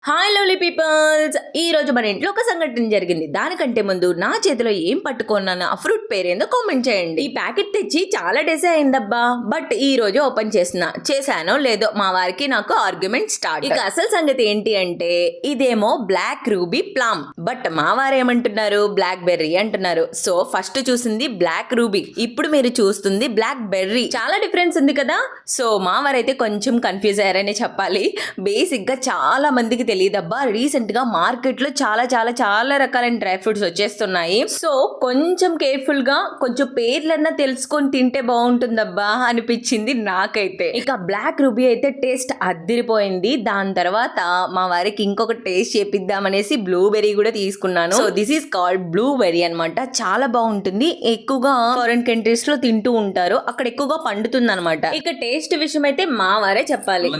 Hi lovely peoples, ఈ రోజు మన ఇంట్లో ఒక సంఘటన జరిగింది. దానికంటే ముందు నా చేతిలో ఏం పట్టుకున్నాను ఆ ఫ్రూట్ పేరేందో కామెంట్ చేయండి. ఈ ప్యాకెట్ తెచ్చి చాలా డేస్ అయిందబ్బా, బట్ ఈ రోజు ఓపెన్ చేశానో లేదో మా వారికి నాకు ఆర్గ్యుమెంట్ స్టార్ట్. ఇక అసలు సంగతి ఏంటి అంటే ఇదేమో బ్లాక్ రూబీ ప్లామ్, బట్ మా వారు ఏమంటున్నారు బ్లాక్ బెర్రీ అంటున్నారు. సో ఫస్ట్ చూసింది బ్లాక్ రూబీ, ఇప్పుడు మీరు చూస్తుంది బ్లాక్ బెర్రీ. చాలా డిఫరెన్స్ ఉంది కదా. సో మా వారైతే కొంచెం కన్ఫ్యూజ్ అయ్యారనే చెప్పాలి. బేసిక్ గా చాలా మందికి తెలియదబ్బా, రీసెంట్ గా మార్కెట్ లో చాలా చాలా చాలా రకాలైన డ్రై ఫ్రూట్స్ వచ్చేస్తున్నాయి. సో కొంచెం కేర్ఫుల్ గా కొంచెం పేర్లన్నా తెలుసుకొని తింటే బాగుంటుందబ్బా అనిపించింది నాకైతే. ఇక బ్లాక్ రూబీ అయితే టేస్ట్ అద్దిరిపోయింది. దాని తర్వాత మా వారికి ఇంకొక టేస్ట్ చేపిద్దామనేసి బ్లూబెర్రీ కూడా తీసుకున్నాను. So this is called blueberry అనమాట. చాలా బాగుంటుంది. ఎక్కువగా ఫారెన్ కంట్రీస్ లో తింటూ ఉంటారు, అక్కడ ఎక్కువగా పండుతుంది అనమాట. ఇక టేస్ట్ విషయం అయితే మా వారే చెప్పాలి.